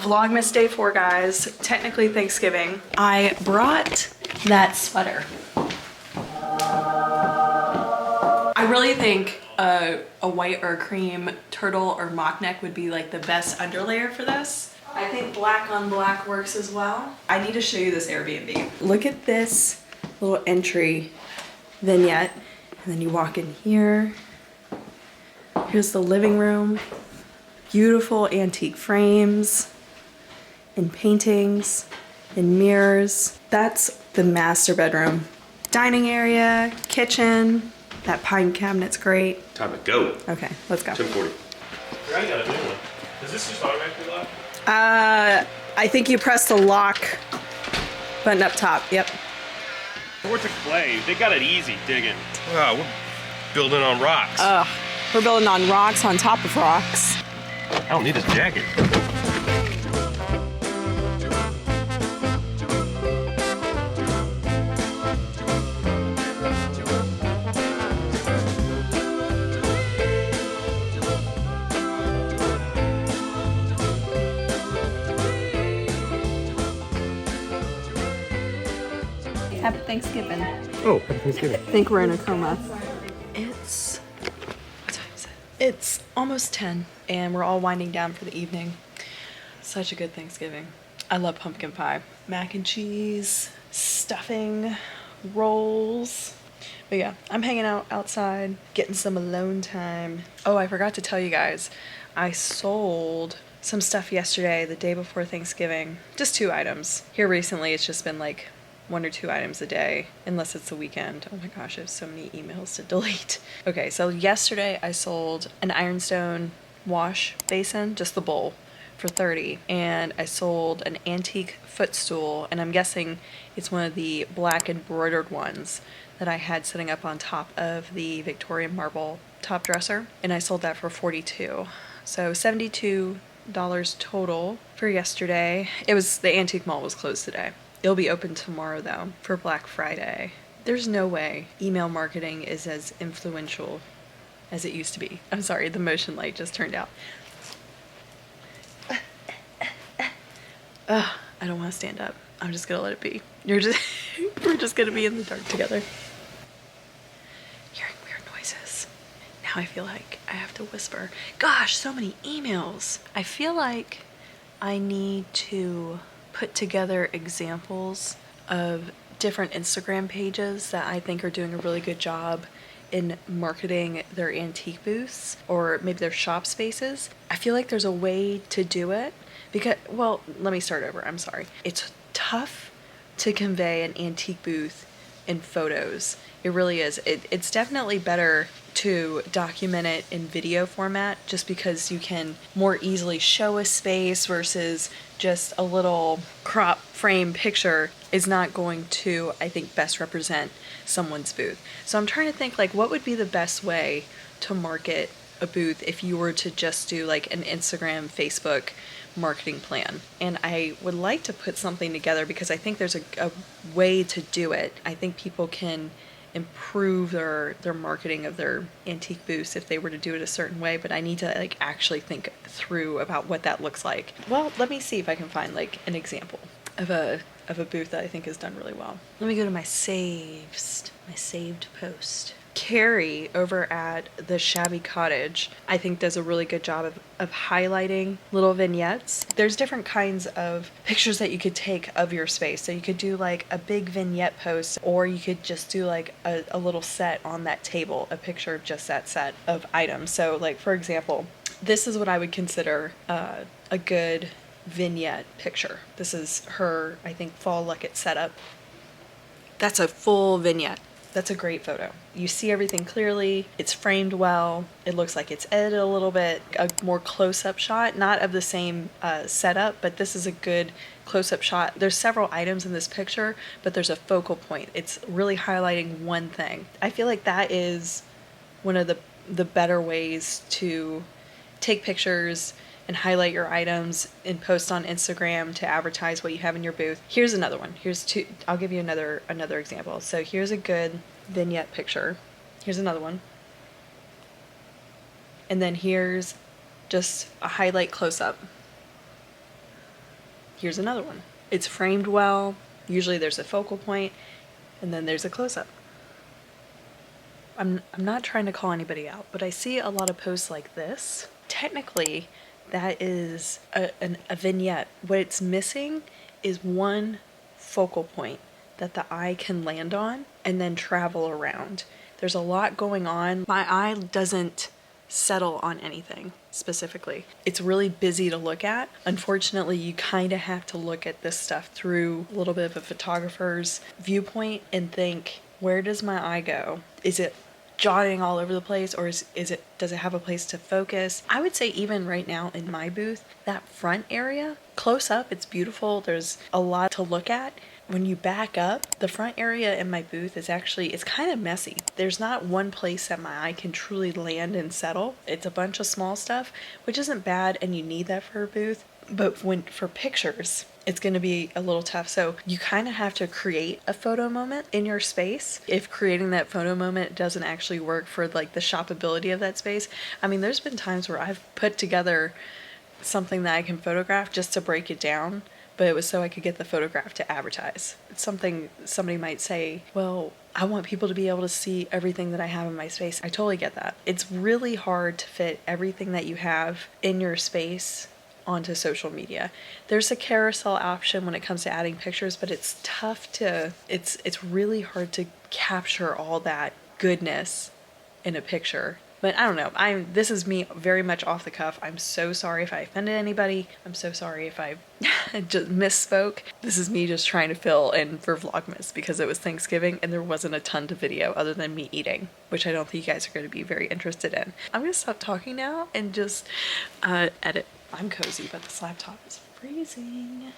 Vlogmas day 4, guys. Technically Thanksgiving. I brought that sweater. I really think a white or cream turtle or mock neck would be like the best underlayer for this. I think black on black works as well. I need to show you this Airbnb. Look at this little entry vignette. And then you walk in here. Here's the living room. Beautiful antique frames and paintings and mirrors. That's the master bedroom. Dining area, kitchen. That pine cabinet's great. Time to go. Okay, let's go. 10:40. I got a new one. Does this just automatically lock? I think you press the lock button up top. Yep. Towards a clay. They got it easy digging. Wow, we're building on rocks. We're building on rocks on top of rocks. I don't need this jacket. Happy Thanksgiving. Oh, happy Thanksgiving. I think we're in a coma. It's, what time is it? It's almost 10 and we're all winding down for the evening. Such a good Thanksgiving. I love pumpkin pie. Mac and cheese, stuffing, rolls. But yeah, I'm hanging out outside, getting some alone time. Oh, I forgot to tell you guys, I sold some stuff yesterday, the day before Thanksgiving. Just 2 items. Here recently, it's just been like 1 or 2 items a day, unless it's the weekend. Oh my gosh, I have so many emails to delete. Okay, so yesterday I sold an ironstone wash basin, just the bowl, for $30, and I sold an antique footstool, and I'm guessing it's one of the black embroidered ones that I had sitting up on top of the Victorian marble top dresser, and I sold that for $42. So $72 total for yesterday. The antique mall was closed today. It'll be open tomorrow though for Black Friday. There's no way email marketing is as influential as it used to be. I'm sorry, the motion light just turned out. I don't want to stand up. I'm just gonna let it be. We're just gonna be in the dark together. Hearing weird noises. Now I feel like I have to whisper. Gosh, so many emails. I feel like I need to put together examples of different Instagram pages that I think are doing a really good job in marketing their antique booths or maybe their shop spaces. I feel like there's a way to do it because, well, let me start over. I'm sorry. It's tough to convey an antique booth in photos. It really is. It's definitely better to document it in video format just because you can more easily show a space versus just a little crop frame picture is not going to, I think, best represent someone's booth. So I'm trying to think like what would be the best way to market a booth if you were to just do like an Instagram, Facebook marketing plan. And I would like to put something together because I think there's a way to do it. I think people can improve their marketing of their antique booths if they were to do it a certain way, but I need to like actually think through about what that looks like. Well, let me see if I can find like an example of a booth that I think is done really well. Let me go to my saved post. Carrie over at the Shabby Cottage, I think does a really good job of highlighting little vignettes. There's different kinds of pictures that you could take of your space. So you could do like a big vignette post, or you could just do like a little set on that table, a picture of just that set of items. So like, for example, this is what I would consider a good vignette picture. This is her, I think, fall Luckett setup. That's a full vignette. That's a great photo. You see everything clearly, it's framed well, it looks like it's edited a little bit, a more close-up shot, not of the same setup, but this is a good close-up shot. There's several items in this picture, but there's a focal point. It's really highlighting one thing. I feel like that is one of the better ways to take pictures and highlight your items and post on Instagram to advertise what you have in your booth. Here's another one. Here's two. I'll give you another example. So here's a good vignette picture. Here's another one. And then here's just a highlight close-up. Here's another one. It's framed well. Usually there's a focal point, and then there's a close-up. I'm not trying to call anybody out, but I see a lot of posts like this. Technically, that is a vignette. What it's missing is one focal point that the eye can land on and then travel around. There's a lot going on. My eye doesn't settle on anything specifically. It's really busy to look at. Unfortunately, you kind of have to look at this stuff through a little bit of a photographer's viewpoint and think, where does my eye go? Is it jotting all over the place, or does it have a place to focus? I would say even right now in my booth, that front area, close up, it's beautiful. There's a lot to look at. When you back up, the front area in my booth is actually, it's kind of messy. There's not one place that my eye can truly land and settle. It's a bunch of small stuff, which isn't bad, and you need that for a booth. But for pictures, it's going to be a little tough. So you kind of have to create a photo moment in your space. If creating that photo moment doesn't actually work for like the shoppability of that space. I mean, there's been times where I've put together something that I can photograph just to break it down, but it was so I could get the photograph to advertise. It's something somebody might say, well, I want people to be able to see everything that I have in my space. I totally get that. It's really hard to fit everything that you have in your space onto social media. There's a carousel option when it comes to adding pictures, but it's tough to, it's really hard to capture all that goodness in a picture. But I don't know, this is me very much off the cuff. I'm so sorry if I offended anybody. I'm so sorry if I just misspoke. This is me just trying to fill in for Vlogmas because it was Thanksgiving and there wasn't a ton to video other than me eating, which I don't think you guys are going to be very interested in. I'm going to stop talking now and just edit. I'm cozy, but this laptop is freezing.